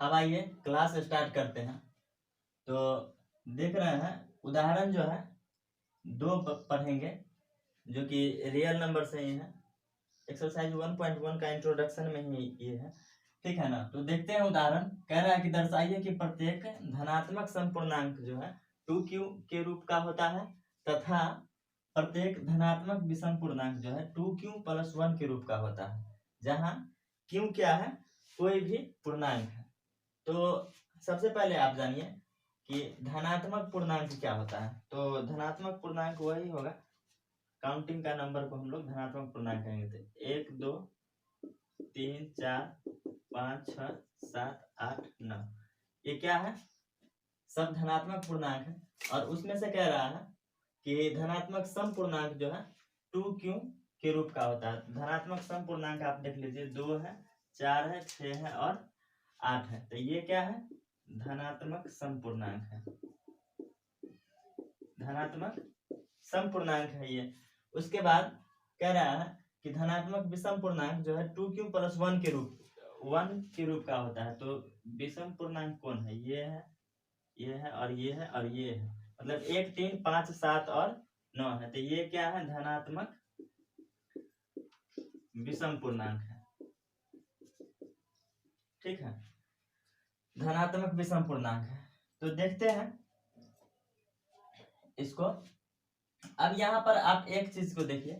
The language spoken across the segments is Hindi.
अब आइए क्लास स्टार्ट करते हैं। तो देख रहे हैं उदाहरण जो है दो पढ़ेंगे जो कि रियल नंबर से ही है। एक्सरसाइज 1.1 का इंट्रोडक्शन में ही ये है, ठीक है ना। तो देखते हैं उदाहरण। कह रहा है कि दर्शाइए कि प्रत्येक धनात्मक समपूर्णांक जो है 2q के रूप का होता है तथा प्रत्येक धनात्मक विषम पूर्णांक जो है 2q + 1 के रूप का होता है, जहां q क्या है, कोई भी पूर्णांक है। तो सबसे पहले आप जानिए कि धनात्मक पूर्णांक क्या होता है। तो धनात्मक पूर्णांक वही होगा, काउंटिंग का नंबर को हम लोग धनात्मक पूर्णांक कहेंगे। तो 1 2 3 4 5 6 7 8 9 ये क्या है, सब धनात्मक पूर्णांक है। और उसमें से कह रहा है कि धनात्मक सम पूर्णांक जो है 2q के रूप का होता है। धनात्मक सम पूर्णांक आप देख लीजिए, 2 है, 4 है, 6 है और 8 है। तो ये क्या है, धनात्मक सम पूर्णांक है, धनात्मक सम पूर्णांक है ये। उसके बाद कह रहा है कि धनात्मक विषम पूर्णांक जो है 2q + 1 के रूप का होता है। तो विषम पूर्णांक कौन है, ये है, ये है और ये है और ये है, मतलब 1 3 5 7 और 9 है। तो ये क्या है, धनात्मक विषम पूर्णांक है, ठीक है, धनात्मक विषम पूर्णांक है। तो देखते हैं इसको। अब यहाँ पर आप एक चीज को देखिए,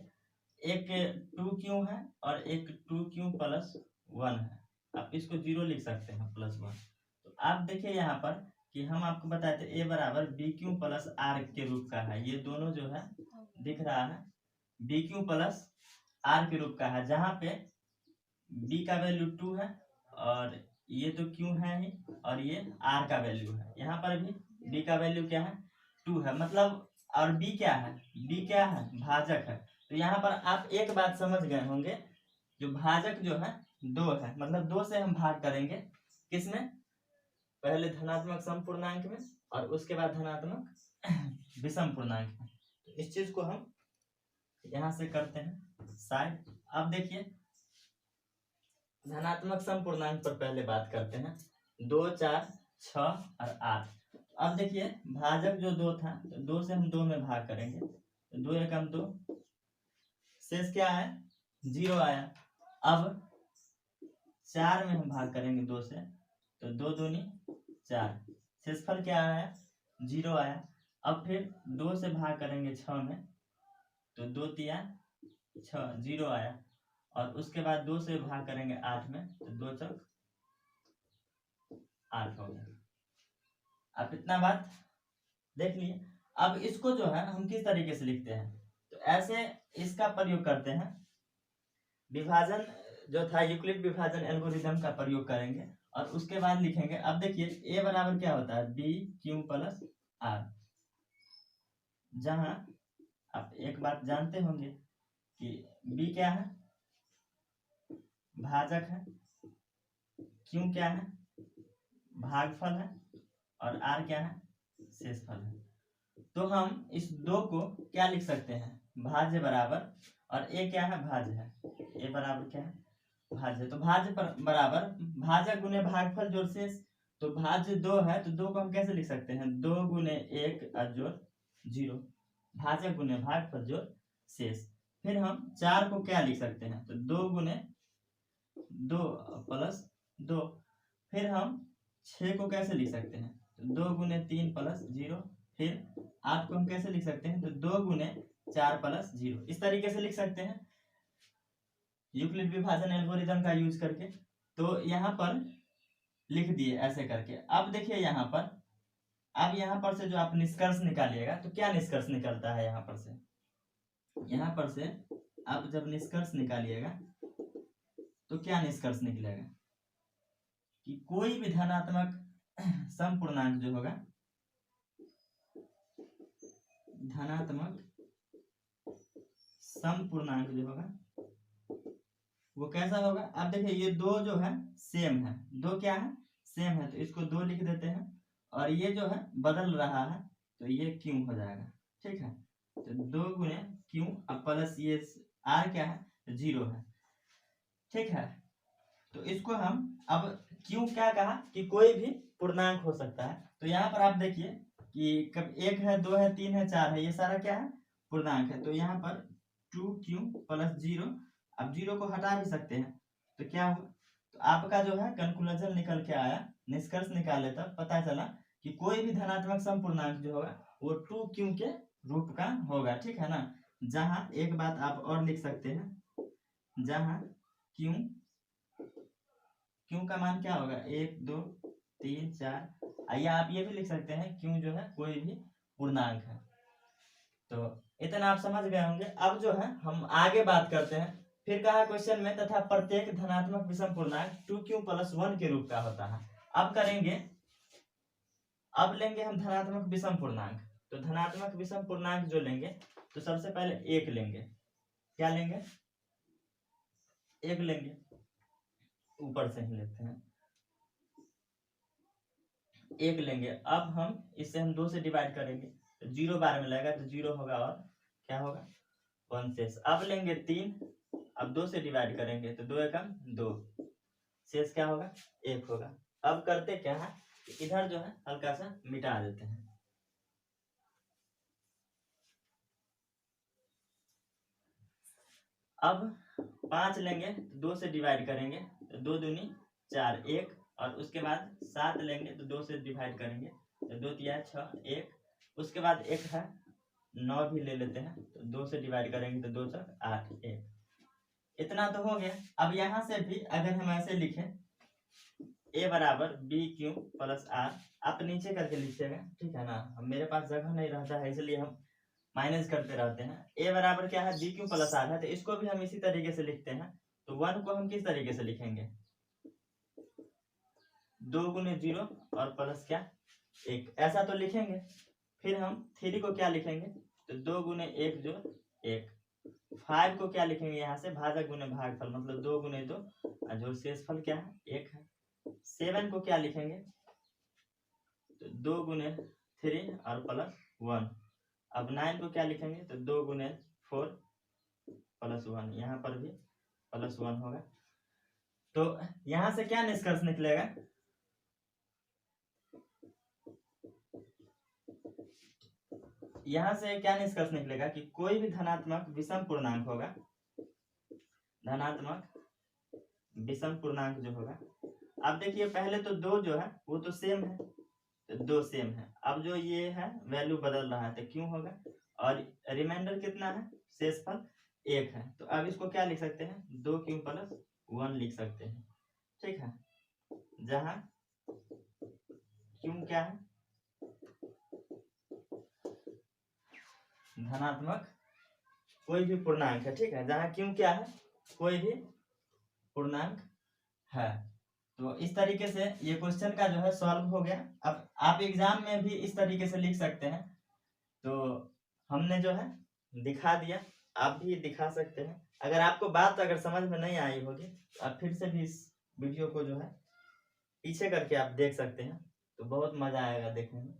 एक 2q है और एक 2q + 1 है। आप इसको 0 लिख सकते हैं, +1। तो आप देखिए यहाँ पर कि हम आपको बताए थे a = bq + r के रूप का है। ये दोनों जो है दिख रहा है bq + r के रूप का है, जहाँ पे b का वैल्यू 2 है और ये तो q है ही और ये r का वैल्यू है। यहाँ पर भी b का वैल्यू क्या है, 2 है, मतलब और b क्या है, b क्या है, भाजक है। तो यहाँ पर आप एक बात समझ गए होंगे, जो भाजक जो है 2 है, मतलब 2 से हम भाग करेंगे किसमें, पहले धनात्मक सम पूर्णांक में और उसके बाद धनात्मक विषम पूर्णांक में। तो इस चीज को हम यहाँ से करते हैं साइड। अब देखिए धनात्मक सम पूर्णांक पर पहले बात करते हैं, 2 4 6 और 8। अब देखिए भाजक जो 2 था, तो 2 से हम 2 में भाग करेंगे, तो 2 एकम 2, शेष क्या है, 0 आया। अब 4 में हम भाग करेंगे 2 से, तो 2 दूनी 4, शेषफल क्या आया, 0 आया। अब फिर 2 से भाग करेंगे 6 में, तो 2 तिया 6, 0 आया। और उसके बाद 2 से भाग करेंगे 8 में, तो 2 चौक 8 हो गया। आप इतना बात देख लिए। अब इसको जो है हम किस तरीके से लिखते हैं, तो ऐसे इसका प्रयोग करते हैं, विभाजन जो था यूक्लिड विभाजन एल्गोरिथम का प्रयोग करेंगे और उसके बाद लिखेंगे। अब देखिए a बराबर क्या होता है, bq + r, जहां आप एक बात जानते होंगे कि b क्या है, भाजक है, q क्या है, भागफल है और r क्या है, शेषफल है। तो हम इस 2 को क्या लिख सकते हैं, भाज्य बराबर, और a क्या है, भाज्य है, a बराबर क्या है, भाज्य। तो भाज्य बराबर भाजक गुने भागफल जोड़ शेष। तो भाज्य 2 है, तो 2 को हम कैसे लिख सकते हैं, 2 गुने 1 जोड़ 0, भाजक गुने भागफल जोड़ शेष। फिर हम 4 को क्या लिख सकते हैं, तो 2 गुने 2 + 2। फिर हम 6 को कैसे लिख सकते हैं, तो 2 गुने 3 + 0। फिर 8 को हम कैसे लिख सकते हैं, तो 2 गुने 4 + 0। इस तरीके से लिख सकते हैं यूक्लिड विभाजन एल्गोरिथम का यूज करके। तो यहाँ पर लिख दिए ऐसे करके। अब देखिए यहाँ पर, अब यहाँ पर से जो आप निष्कर्ष निकालिएगा, तो क्या निष्कर्ष निकलता है, यहाँ पर से आप जब निष्कर्ष निकालिएगा तो क्या निष्कर्ष निकलेगा कि कोई भी धनात्मक सम पूर्णांक जो होगा, धनात्मक सम पूर्णांक जो होगा वो कैसा होगा। अब देखिए ये 2 जो है सेम है, 2 क्या है, सेम है, तो इसको 2 लिख देते हैं। और ये जो है बदल रहा है, तो ये क्यों हो जाएगा, ठीक है। तो 2 गुने क्यों, अब प्लस ये r क्या है, 0 है, ठीक है। तो इसको हम अब क्यों क्या कहा कि कोई भी पूर्णांक हो सकता है। तो यहाँ पर आप देखिए कि कब 1 है, 2 है, 3 है, 4 है, ये सारा क्या है, पूर्णांक है। तो यहाँ पर 2q + 0, अब 0 को हटा भी सकते हैं तो क्या होगा, तो आपका जो है कंक्लूजन निकल के आया, निष्कर्ष निकाले तब पता चला कि कोई भी धनात्मक समपूर्णांक जो होगा वो 2q के रूप का होगा। ठीक है ना। जहां एक बात आप और लिख सकते हैं, जहां q का मान क्या होगा, 1 2 3 4, या आप ये भी लिख सकते हैं q जो है कोई भी पूर्णांक है। तो इतना आप समझ गए होंगे। अब जो है हम आगे बात करते हैं। फिर कहा क्वेश्चन में, तथा प्रत्येक धनात्मक विषम पूर्णांक 2q + 1 के रूप का होता है। अब करेंगे, अब लेंगे हम धनात्मक विषम पूर्णांक। तो धनात्मक विषम पूर्णांक जो लेंगे तो सबसे पहले 1 लेंगे। क्या लेंगे, 1 लेंगे, ऊपर से ही लेते हैं, 1 लेंगे। अब हम इसे हम 2 से डिवाइड करेंगे तो 0 बार में लगेगा तो 0 होगा और क्या होगा, 1 शेष। अब लेंगे 3, अब 2 से डिवाइड करेंगे तो 2 एकम 2, शेष क्या होगा, 1 होगा। अब करते क्या है, इधर जो है हल्का सा मिटा देते हैं। अब 5 लेंगे तो 2 से डिवाइड करेंगे तो 2 दूनी 4, 1, और उसके बाद 7 लेंगे तो 2 से डिवाइड करेंगे तो 2 तिया 6, 1, उसके बाद 1 है 9 भी ले लेते हैं तो 2 से डिवाइड करेंगे तो 2 तक 8, 1। इतना तो हो गया। अब यहाँ से भी अगर हम ऐसे लिखें, a बराबर bq + r, आप नीचे करके लिखिएगा, ठीक है ना। अब मेरे पास जगह नहीं रहता है इसलिए हम माइनस करते रहते हैं। a बराबर क्या है, bq + r है, तो इसको भी हम इसी तरीके से लिखते हैं। तो 1 को हम किस तरीके से लिखेंगे, 2 × 0 और प्लस क्या, 1, ऐसा तो लिखेंगे। फिर हम 3 को क्या लिखेंगे, तो 2 × 1 जो 1। 5 को क्या लिखेंगे, यहाँ से भाजक गुने भागफल, मतलब 2 × 2, और जो शेषफल क्या है, 1 है। 7 को क्या लिखेंगे, तो 2 × 3 और +1। अब 9 को क्या लिखेंगे, तो 2 × 4 +1, यहाँ पर भी +1 होगा। तो यहाँ से क्या निष्कर्ष निकलेगा, यहाँ से क्या निष्कर्ष निकलेगा कि कोई भी धनात्मक विषम पूर्णांक होगा, धनात्मक विषम पूर्णांक जो होगा। अब देखिए पहले तो 2 जो है वो तो सेम है, तो 2 सेम है। अब जो ये है वैल्यू बदल रहा है तो क्यों होगा, और रिमाइंडर कितना है, शेषफल 1 है। तो अब इसको क्या लिख सकते हैं, 2q + 1 लिख सकते हैं। ठीक है, जहां q क्या है, धनात्मक कोई भी पूर्णांक है। ठीक है, जहां q क्या है, कोई भी पूर्णांक है। तो इस तरीके से ये क्वेश्चन का जो है सॉल्व हो गया। अब आप एग्जाम में भी इस तरीके से लिख सकते हैं। तो हमने जो है दिखा दिया, आप भी दिखा सकते हैं। अगर आपको बात अगर समझ में नहीं आई होगी तो आप फिर से भी इस वीडियो को जो है पीछे करके आप देख सकते हैं, तो बहुत मजा आएगा देखने में।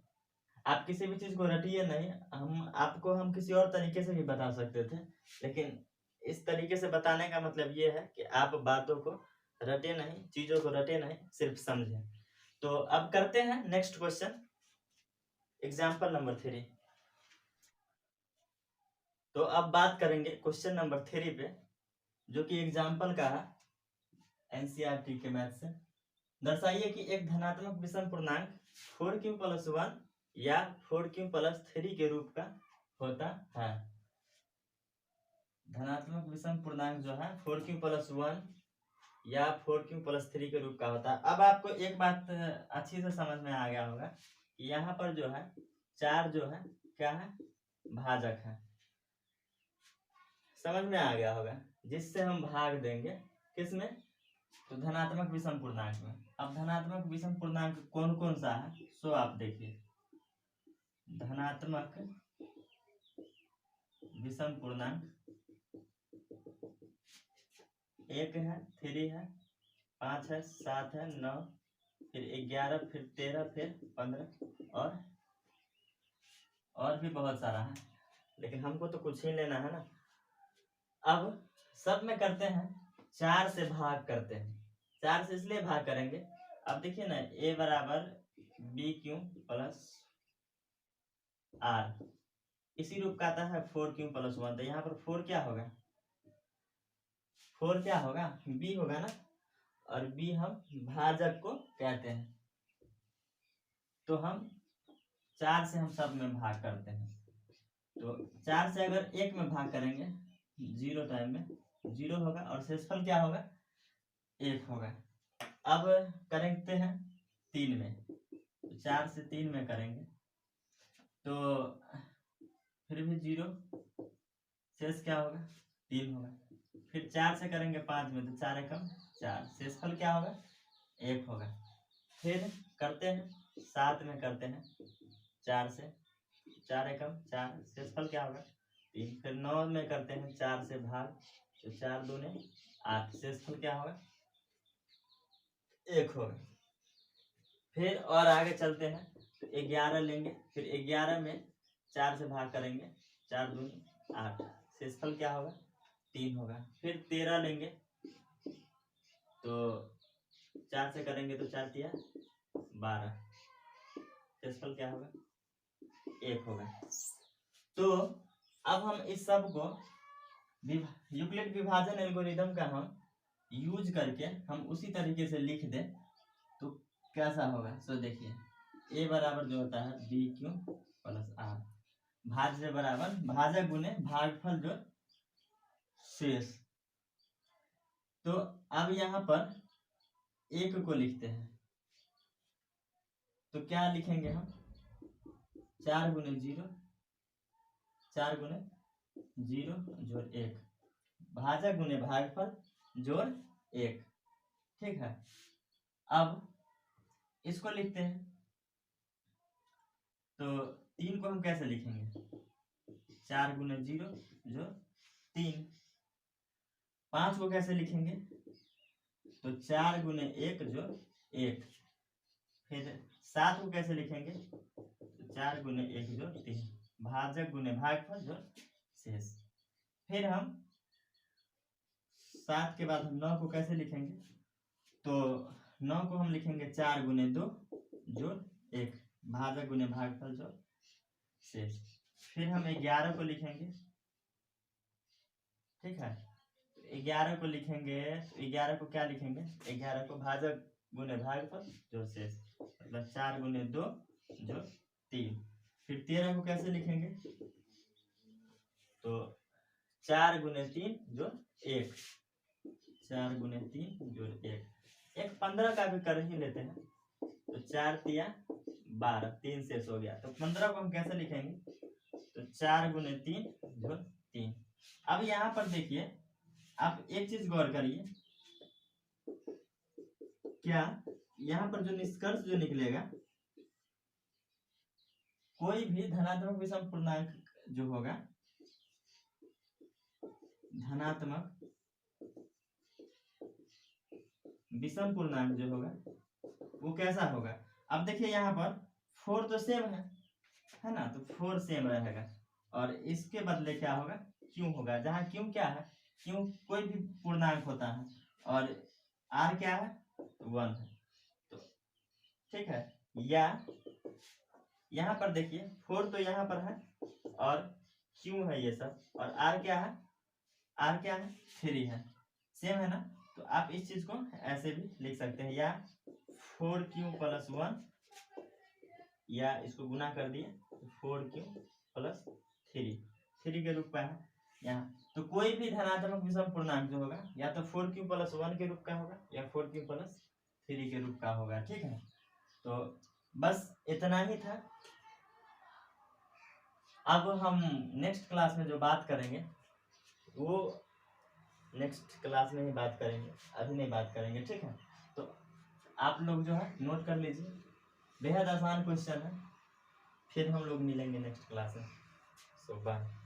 आप किसी भी चीज को रटिए नहीं, हम किसी और तरीके से भी बता सकते थे, लेकिन इस तरीके से बताने का मतलब ये है कि आप बातों को रटे नहीं, चीजों को रटे नहीं, सिर्फ समझें। तो अब करते हैं नेक्स्ट क्वेश्चन, एग्जाम्पल नंबर 3। तो अब बात करेंगे क्वेश्चन नंबर 3 पे, जो कि एग्जाम्पल का है एनसीईआरटी के मैथ से। दर्शाइए कि एक धनात्मक विषम पूर्णांक 4q + 1 या 4q + 3 के रूप का होता है। धनात्मक विषम पूर्णांक जो है 4q + 1 या 4q + 3 के रूप का होता है। अब आपको एक बात अच्छी से समझ में आ गया होगा कि यहाँ पर जो है 4 जो है क्या है, भाजक है। समझ में आ गया होगा, जिससे हम भाग देंगे किसमें, तो धनात्मक विषम पूर्णांक में। अब धनात्मक विषम पूर्णांक कौन कौन सा है, सो आप देखिए। धनात्मक विषम पूर्णांक 1 है, 3 है, 5 है, 7 है, 9, फिर 11, फिर 13, फिर 15, और भी बहुत सारा है, लेकिन हमको तो कुछ ही लेना है ना। अब सब में करते हैं 4 से भाग करते हैं, 4 से इसलिए भाग करेंगे, अब देखिए ना a बराबर बी क्यू प्लस आर, इसी रूप का आता है 4q प्लस 1, तो यहाँ पर 4 क्या होगा, 4 क्या होगा, b होगा ना, और b हम भाजक को कहते हैं, तो हम 4 से हम सब में भाग करते हैं, तो 4 से अगर 1 में भाग करेंगे 0 टाइम में 0 होगा और शेषफल क्या होगा, 1 होगा। अब करते हैं 3 में, तो 4 से 3 में करेंगे तो फिर भी 0, शेष क्या होगा, 3 होगा। फिर 4 से करेंगे 5 में, तो 4 एकम 4, शेषफल क्या होगा, 1 होगा। फिर करते हैं 7 में, करते हैं 4 से, 4 एकम 4, शेषफल क्या होगा, 3। फिर 9 में करते हैं 4 से भाग, तो 4 दूने 8, शेषफल क्या होगा, 1 होगा। फिर और आगे चलते हैं तो 11 लेंगे, फिर 11 में 4 से भाग करेंगे, 4 दूनी 8, शेषफल क्या होगा, 3 होगा। फिर 13 लेंगे तो 4 से करेंगे तो 4 तिया 12, शेषफल क्या होगा, 1 होगा। तो अब हम इस सब को यूक्लिड विभाजन एल्गोरिथम का हम यूज करके हम उसी तरीके से लिख दें तो कैसा होगा। सो देखिए a बराबर जो होता है बी क्यू प्लस आर, भाज्य बराबर भाजक गुने भागफल जो शेष। तो अब यहाँ पर 1 को लिखते हैं, तो क्या लिखेंगे हम, 4 गुने 0, 4 गुने 0 जोड़ 1, भाजक गुने भागफल जोड़ 1, ठीक है। अब इसको लिखते हैं, तो 3 को हम कैसे लिखेंगे, 4 गुने 0 जो 3। 5 को कैसे लिखेंगे, तो 4 गुने 1 जो 1। फिर 7 को कैसे लिखेंगे, तो 4 गुने 1 जो 3, भाजक गुने भागफल जो शेष। फिर हम 7 के बाद हम 9 को कैसे लिखेंगे, तो 9 को हम लिखेंगे 4 गुने 2 जो 1, भाजक गुने भागफल जो शेष। फिर हम 11 को लिखेंगे, ठीक है। 11 को लिखेंगे, 11 को क्या लिखेंगे, 11 को भाजक गुने भागफल जो शेष, मतलब 4 गुने 2 जो 3। फिर 13 को कैसे लिखेंगे, तो 4 गुने 3 जो 1, 4 गुने 3 जो 1, 15 का भी कर ही लेते हैं, तो 4 तिया 12, 3 शेष हो गया। तो 15 को हम कैसे लिखेंगे, तो 4 गुने 3 जो 3। अब यहाँ पर देखिए, आप एक चीज गौर करिए, क्या यहाँ पर जो निष्कर्ष जो निकलेगा, कोई भी धनात्मक विषम पूर्णांक जो होगा, धनात्मक विषम पूर्णांक जो होगा वो कैसा होगा। अब देखिए यहाँ पर 4 तो सेम है ना, तो 4 सेम रहेगा, और इसके बदले क्या होगा, क्यों होगा, जहाँ क्यों क्या है, क्यों कोई भी पूर्णांक होता है, और आर क्या है, 1 है, तो ठीक है। या यहाँ पर देखिए 4 तो यहाँ पर है और क्यों है ये सब, और आर क्या है, 3 है, सेम है ना। तो आप इस चीज को ऐसे भी लिख सकते हैं, या 4q प्लस 1, या इसको गुना कर दिए 4q प्लस 3 के रूप में है यहाँ। तो कोई भी धनात्मक विषम पूर्णांक जो होगा, या तो 4q प्लस 1 के रूप का होगा, या 4q प्लस 3 के रूप का होगा, ठीक है। तो बस इतना ही था। अब हम नेक्स्ट क्लास में जो बात करेंगे वो नेक्स्ट क्लास में ही बात करेंगे, अभी नहीं बात करेंगे, ठीक है। तो आप लोग जो है नोट कर लीजिए, बेहद आसान क्वेश्चन है। फिर हम लोग मिलेंगे नेक्स्ट क्लास में। सो बाय।